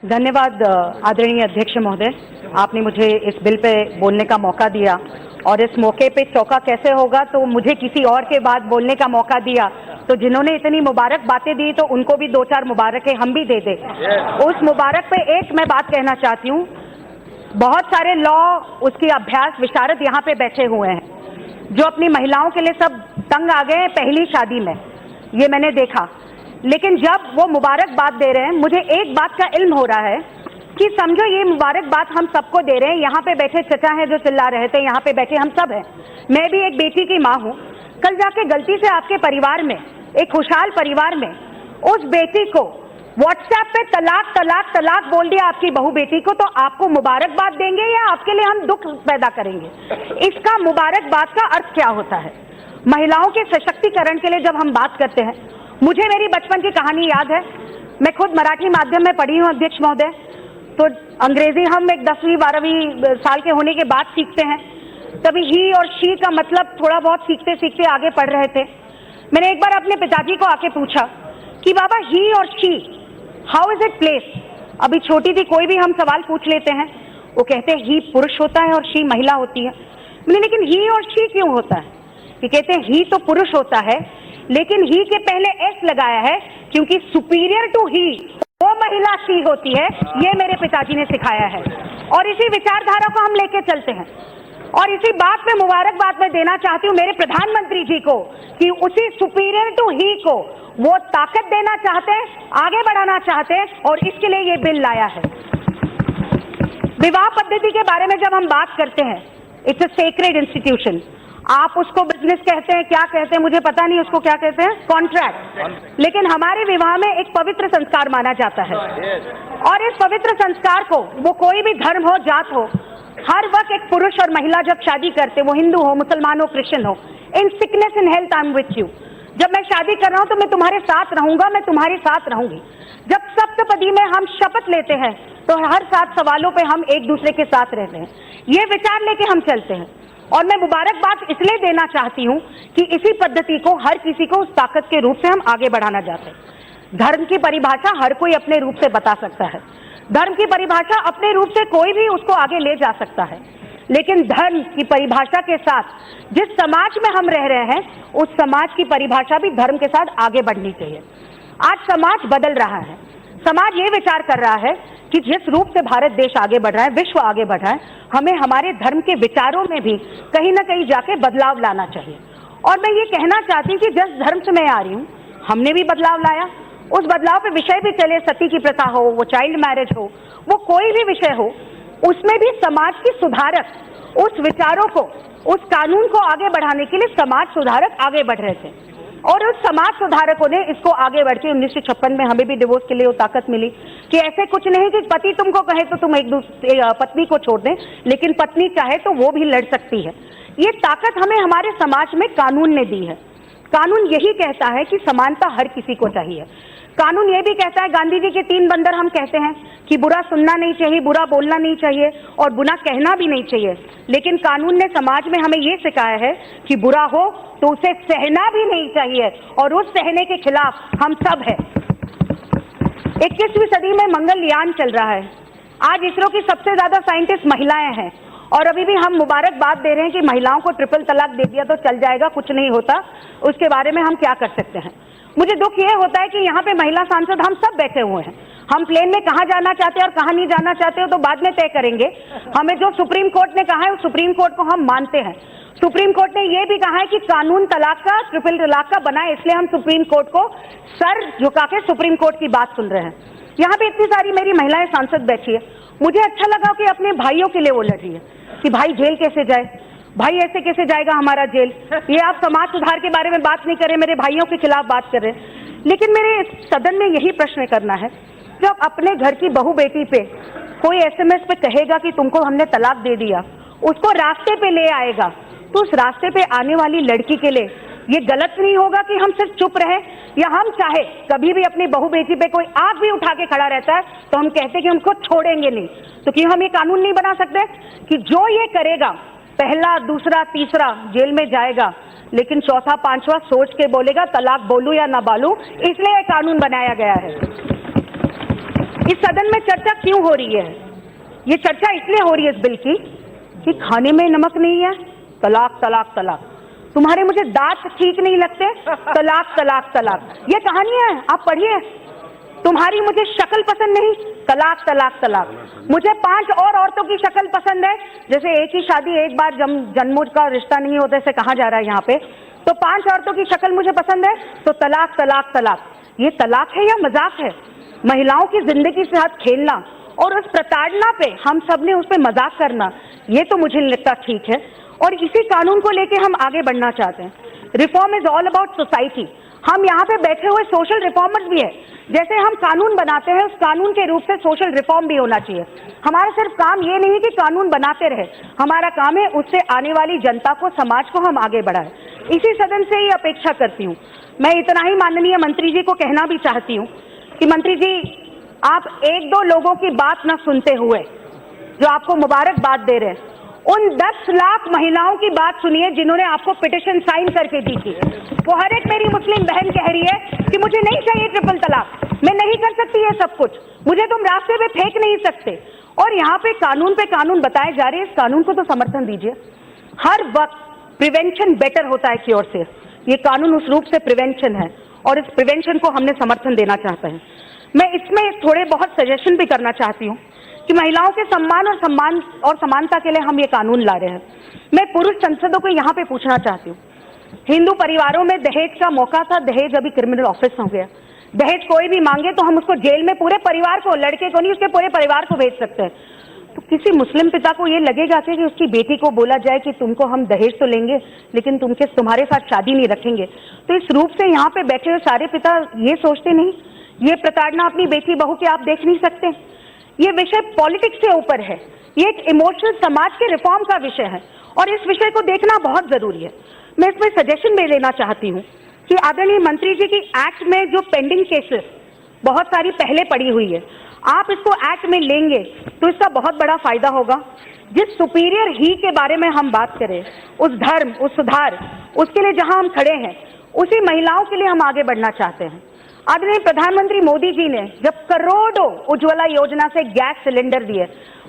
धन्यवाद आदरणीय अध्यक्ष महोदय, आपने मुझे इस बिल पे बोलने का मौका दिया और इस मौके पे चौका कैसे होगा तो मुझे किसी और के बाद बोलने का मौका दिया, तो जिन्होंने इतनी मुबारक बातें दी तो उनको भी 2-4 मुबारकें हम भी दे दें। उस मुबारक पे एक मैं बात कहना चाहती हूँ, बहुत सारे लॉ उसकी अभ्यास विशारद यहाँ पे बैठे हुए हैं जो अपनी महिलाओं के लिए सब तंग आ गए हैं पहली शादी में, ये मैंने देखा। लेकिन जब वो मुबारक बात दे रहे हैं, मुझे एक बात का इल्म हो रहा है कि समझो ये मुबारक बात हम सबको दे रहे हैं। यहाँ पे बैठे चचा हैं जो चिल्ला रहे थे, यहाँ पे बैठे हम सब हैं, मैं भी एक बेटी की माँ हूँ। कल जाके गलती से आपके परिवार में, एक खुशहाल परिवार में, उस बेटी को व्हाट्सएप पे तलाक तलाक तलाक बोल दिया आपकी बहू बेटी को, तो आपको मुबारकबाद देंगे या आपके लिए हम दुख पैदा करेंगे? इसका मुबारकबाद का अर्थ क्या होता है? महिलाओं के सशक्तिकरण के लिए जब हम बात करते हैं, मुझे मेरी बचपन की कहानी याद है। मैं खुद मराठी माध्यम में पढ़ी हूँ अध्यक्ष महोदय, तो अंग्रेजी हम एक 10वीं-12वीं साल के होने के बाद सीखते हैं। तभी ही और शी का मतलब थोड़ा बहुत सीखते सीखते आगे पढ़ रहे थे। मैंने एक बार अपने पिताजी को आके पूछा कि बाबा ही और she, how is it place? अभी छोटी थी, कोई भी हम सवाल पूछ लेते हैं, वो कहते हैं ही पुरुष होता है और शी महिला होती है। मैंने लेकिन ही और शी क्यों होता है? ये कहते हैं ही तो पुरुष होता है, लेकिन ही के पहले एस लगाया है क्योंकि सुपीरियर टू ही वो महिला शी होती है। ये मेरे पिताजी ने सिखाया है और इसी विचारधारा को हम लेके चलते हैं। और इसी बात में मुबारकबाद मैं देना चाहती हूँ मेरे प्रधानमंत्री जी को कि उसी सुपीरियर टू ही को वो ताकत देना चाहते हैं, आगे बढ़ाना चाहते हैं और इसके लिए ये बिल लाया है। विवाह पद्धति के बारे में जब हम बात करते हैं, इट्स अ सेक्रेड इंस्टीट्यूशन। आप उसको बिजनेस कहते हैं, क्या कहते हैं मुझे पता नहीं, उसको क्या कहते हैं, कॉन्ट्रैक्ट। लेकिन हमारे विवाह में एक पवित्र संस्कार माना जाता है और इस पवित्र संस्कार को, वो कोई भी धर्म हो, जात हो, हर वक्त एक पुरुष और महिला जब शादी करते, वो हिंदू हो, मुसलमान हो, क्रिश्चियन हो, in sickness in health I am with you. जब मैं शादी कर रहा हूं तो मैं तुम्हारे साथ रहूंगा, मैं तुम्हारे साथ रहूंगी। जब सप्तपदी में हम शपथ लेते हैं तो हर 7 सवालों पे हम एक दूसरे के साथ रहते हैं। ये विचार लेके हम चलते हैं और मैं मुबारकबाद इसलिए देना चाहती हूं कि इसी पद्धति को हर किसी को उस ताकत के रूप से हम आगे बढ़ाना चाहते हैं। धर्म की परिभाषा हर कोई अपने रूप से बता सकता है, धर्म की परिभाषा अपने रूप से कोई भी उसको आगे ले जा सकता है, लेकिन धर्म की परिभाषा के साथ जिस समाज में हम रह रहे हैं, उस समाज की परिभाषा भी धर्म के साथ आगे बढ़नी चाहिए। आज समाज बदल रहा है, समाज ये विचार कर रहा है कि जिस रूप से भारत देश आगे बढ़ रहा है, विश्व आगे बढ़ रहा है, हमें हमारे धर्म के विचारों में भी कहीं ना कहीं जाके बदलाव लाना चाहिए। और मैं ये कहना चाहती हूँ कि जिस धर्म से मैं आ रही हूँ, हमने भी बदलाव लाया। उस बदलाव पे विषय भी चले, सती की प्रथा हो, वो चाइल्ड मैरिज हो, वो कोई भी विषय हो, उसमें भी समाज की सुधारक उस विचारों को, उस कानून को आगे बढ़ाने के लिए समाज सुधारक आगे बढ़ रहे थे और उस समाज सुधारकों ने इसको आगे बढ़ के 1956 में हमें भी डिवोर्स के लिए वो ताकत मिली कि ऐसे कुछ नहीं कि पति तुमको कहे तो तुम एक दूसरे पत्नी को छोड़ दें, लेकिन पत्नी चाहे तो वो भी लड़ सकती है। ये ताकत हमें हमारे समाज में कानून ने दी है। कानून यही कहता है कि समानता हर किसी को चाहिए। कानून ये भी कहता है, गांधी जी के 3 बंदर हम कहते हैं कि बुरा सुनना नहीं चाहिए, बुरा बोलना नहीं चाहिए और बुरा कहना भी नहीं चाहिए। लेकिन कानून ने समाज में हमें ये सिखाया है कि बुरा हो तो उसे सहना भी नहीं चाहिए और उस सहने के खिलाफ हम सब हैं। 21वीं सदी में मंगलयान चल रहा है। आज इसरो की सबसे ज्यादा साइंटिस्ट महिलाएं हैं और अभी भी हम मुबारकबाद दे रहे हैं कि महिलाओं को ट्रिपल तलाक दे दिया तो चल जाएगा, कुछ नहीं होता, उसके बारे में हम क्या कर सकते हैं। मुझे दुख ये होता है कि यहाँ पे महिला सांसद हम सब बैठे हुए हैं। हम प्लेन में कहाँ जाना चाहते हैं और कहाँ नहीं जाना चाहते हो तो बाद में तय करेंगे। हमें जो सुप्रीम कोर्ट ने कहा है, उस सुप्रीम कोर्ट को हम मानते हैं। सुप्रीम कोर्ट ने ये भी कहा है कि कानून तलाक का, ट्रिपल तलाक का बना है, इसलिए हम सुप्रीम कोर्ट को सर झुका के सुप्रीम कोर्ट की बात सुन रहे हैं। यहाँ पे इतनी सारी मेरी महिलाएं सांसद बैठी है, मुझे अच्छा लगा कि अपने भाइयों के लिए वो लड़ रही है कि भाई जेल कैसे जाए, भाई ऐसे कैसे जाएगा हमारा जेल। ये आप समाज सुधार के बारे में बात नहीं कर रहे, मेरे भाइयों के खिलाफ बात कर रहे हैं। लेकिन मेरे सदन में यही प्रश्न करना है, जब अपने घर की बहू बेटी पे कोई SMS पे कहेगा कि तुमको हमने तलाक दे दिया, उसको रास्ते पे ले आएगा, तो उस रास्ते पे आने वाली लड़की के लिए ये गलत नहीं होगा कि हम सिर्फ चुप रहे? या हम चाहे कभी भी अपनी बहू बेटी पे कोई आग भी उठा के खड़ा रहता है तो हम कहते कि हमको छोड़ेंगे नहीं? तो क्यों हम ये कानून नहीं बना सकते कि जो ये करेगा, पहला, दूसरा, तीसरा जेल में जाएगा, लेकिन चौथा, 5वां सोच के बोलेगा तलाक बोलूं या ना बोलूं, इसलिए कानून बनाया गया है। इस सदन में चर्चा क्यों हो रही है? ये चर्चा इसलिए हो रही है इस बिल की कि खाने में नमक नहीं है, तलाक तलाक तलाक, तुम्हारे मुझे दांत ठीक नहीं लगते, तलाक तलाक तलाक, ये कहानी है, आप पढ़िए। तुम्हारी मुझे शक्ल पसंद नहीं, तलाक तलाक तलाक, मुझे 5 और औरतों की शक्ल पसंद है, जैसे एक ही शादी एक बार जन्मों का रिश्ता नहीं होता, ऐसे कहा जा रहा है यहाँ पे, तो 5 औरतों की शक्ल मुझे पसंद है तो तलाक तलाक तलाक। ये तलाक है या मजाक है? महिलाओं की जिंदगी के साथ खेलना और उस प्रताड़ना पे हम सब ने उस पर मजाक करना, ये तो मुझे नहीं लगता ठीक है। और इसी कानून को लेके हम आगे बढ़ना चाहते हैं। Reform is all about society. हम यहाँ पे बैठे हुए सोशल रिफॉर्मर्स भी है। जैसे हम कानून बनाते हैं, उस कानून के रूप से सोशल रिफॉर्म भी होना चाहिए। हमारा सिर्फ काम ये नहीं है कि कानून बनाते रहे, हमारा काम है उससे आने वाली जनता को, समाज को हम आगे बढ़ाएं। इसी सदन से ही अपेक्षा करती हूँ। मैं इतना ही माननीय मंत्री जी को कहना भी चाहती हूँ कि मंत्री जी, आप 1-2 लोगों की बात न सुनते हुए जो आपको मुबारकबाद दे रहे हैं, उन 10 लाख महिलाओं की बात सुनिए जिन्होंने आपको पिटिशन साइन करके दी थी। वो हर एक मेरी मुस्लिम बहन कह रही है कि मुझे नहीं चाहिए ट्रिपल तलाक, मैं नहीं कर सकती ये सब कुछ, मुझे तुम रास्ते पे फेंक नहीं सकते। और यहाँ पे कानून बताए जा रहे हैं, इस कानून को तो समर्थन दीजिए। हर वक्त प्रिवेंशन बेटर होता है क्योर से। ये कानून उस रूप से प्रिवेंशन है और इस प्रिवेंशन को हमने समर्थन देना चाहते हैं। मैं इसमें थोड़े बहुत सजेशन भी करना चाहती हूँ कि महिलाओं के सम्मान और समानता के लिए हम ये कानून ला रहे हैं। मैं पुरुष सांसदों को यहाँ पे पूछना चाहती हूँ, हिंदू परिवारों में दहेज का मौका था, दहेज अभी क्रिमिनल ऑफेंस हो गया। दहेज कोई भी मांगे तो हम उसको जेल में पूरे परिवार को, लड़के को नहीं उसके पूरे परिवार को भेज सकते हैं। तो किसी मुस्लिम पिता को ये लगेगा कि उसकी बेटी को बोला जाए कि तुमको हम दहेज तो लेंगे लेकिन तुम्हारे साथ शादी नहीं रखेंगे? तो इस रूप से यहाँ पे बैठे हुए सारे पिता ये सोचते नहीं, ये प्रताड़ना अपनी बेटी बहू के आप देख नहीं सकते? ये विषय पॉलिटिक्स से ऊपर है, ये एक इमोशनल समाज के रिफॉर्म का विषय है और इस विषय को देखना बहुत जरूरी है। मैं इसमें सजेशन में लेना चाहती हूँ कि आदरणीय मंत्री जी की एक्ट में जो पेंडिंग केसेस बहुत सारी पहले पड़ी हुई है, आप इसको एक्ट में लेंगे तो इसका बहुत बड़ा फायदा होगा। जिस सुपीरियर ही के बारे में हम बात करें, उस धर्म, उस सुधार, उसके लिए जहां हम खड़े हैं, उसी महिलाओं के लिए हम आगे बढ़ना चाहते हैं। आदरणीय प्रधानमंत्री मोदी जी ने जब करोड़ों उज्ज्वला योजना से गैस सिलेंडर दिए,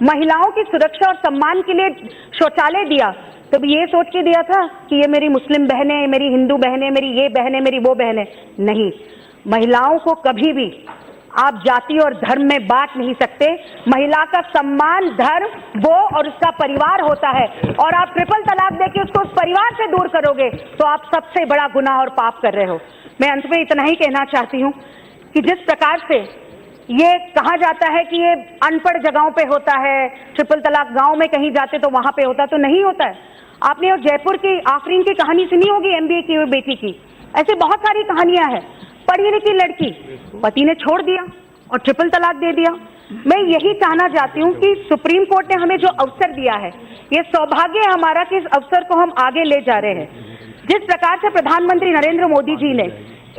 महिलाओं की सुरक्षा और सम्मान के लिए शौचालय दिया, तब ये सोच के दिया था कि ये मेरी मुस्लिम बहनें, मेरी हिंदू बहनें, मेरी ये बहनें, मेरी वो बहनें? नहीं, महिलाओं को कभी भी आप जाति और धर्म में बांट नहीं सकते। महिला का सम्मान, धर्म वो और उसका परिवार होता है, और आप ट्रिपल तलाक देके उसको उस परिवार से दूर करोगे तो आप सबसे बड़ा गुनाह और पाप कर रहे हो। मैं अंत में इतना ही कहना चाहती हूँ कि जिस प्रकार से ये कहा जाता है कि ये अनपढ़ जगहों पे होता है, ट्रिपल तलाक गांव में कहीं जाते तो वहां पे होता, तो नहीं होता है। आपने और जयपुर की आफरीन की कहानी सुनी होगी, MBA की हुई बेटी की। ऐसे बहुत सारी कहानियां हैं। पढ़ी लिखी लड़की, पति ने छोड़ दिया और ट्रिपल तलाक दे दिया। मैं यही कहना चाहती हूँ कि सुप्रीम कोर्ट ने हमें जो अवसर दिया है, ये सौभाग्य है हमारा कि इस अवसर को हम आगे ले जा रहे हैं। जिस प्रकार से प्रधानमंत्री नरेंद्र मोदी जी ने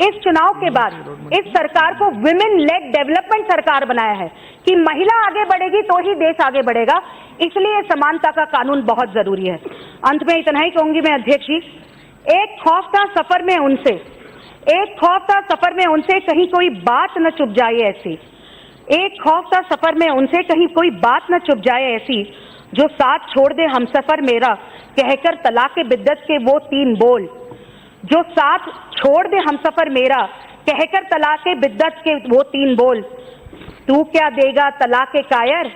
इस चुनाव के बाद इस सरकार को विमेन लेड डेवलपमेंट सरकार बनाया है कि महिला आगे बढ़ेगी तो ही देश आगे बढ़ेगा, इसलिए समानता का कानून बहुत जरूरी है। अंत में इतना ही कहूंगी मैं, अध्यक्ष जी, एक खौफ था सफर में उनसे कहीं कोई बात न चुप जाए ऐसी, एक खौफ था सफर में उनसे कहीं कोई बात न चुप जाए ऐसी, जो साथ छोड़ दे हमसफर मेरा कहकर तलाक बिद्दत के वो 3 बोल, जो साथ छोड़ दे हमसफर मेरा कहकर तलाक बिद्दत के वो 3 बोल। तू क्या देगा तलाक कायर,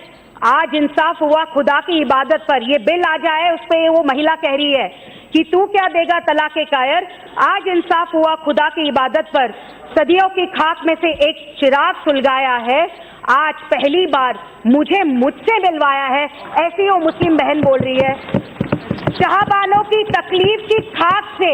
आज इंसाफ हुआ खुदा की इबादत पर। ये बिल आ जाए उस पे वो महिला कह रही है कि तू क्या देगा तलाक कायर, आज इंसाफ हुआ खुदा की इबादत पर। सदियों की खाक में से एक चिराग सुलगाया है, आज पहली बार मुझसे मिलवाया है, ऐसी वो मुस्लिम बहन बोल रही है। शाहबानों की तकलीफ की खाक से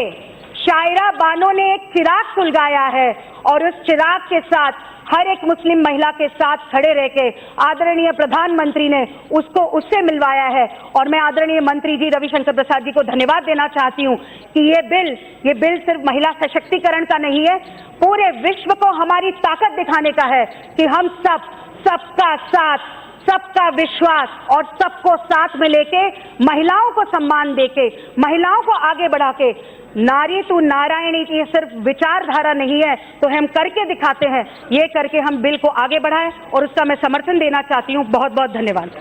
शायरा बानो ने एक चिराग सुलगाया है और उस चिराग के साथ हर एक मुस्लिम महिला के साथ खड़े रह के आदरणीय प्रधानमंत्री ने उससे मिलवाया है। और मैं आदरणीय मंत्री जी रविशंकर प्रसाद जी को धन्यवाद देना चाहती हूँ कि ये बिल सिर्फ महिला सशक्तिकरण का नहीं है, पूरे विश्व को हमारी ताकत दिखाने का है कि हम सबका साथ, सबका विश्वास और सबको साथ में लेके, महिलाओं को सम्मान देके, महिलाओं को आगे बढ़ा के, नारी तू नारायणी की सिर्फ विचारधारा नहीं है तो हम करके दिखाते हैं, ये करके हम बिल को आगे बढ़ाएं और उसका मैं समर्थन देना चाहती हूं। बहुत बहुत धन्यवाद।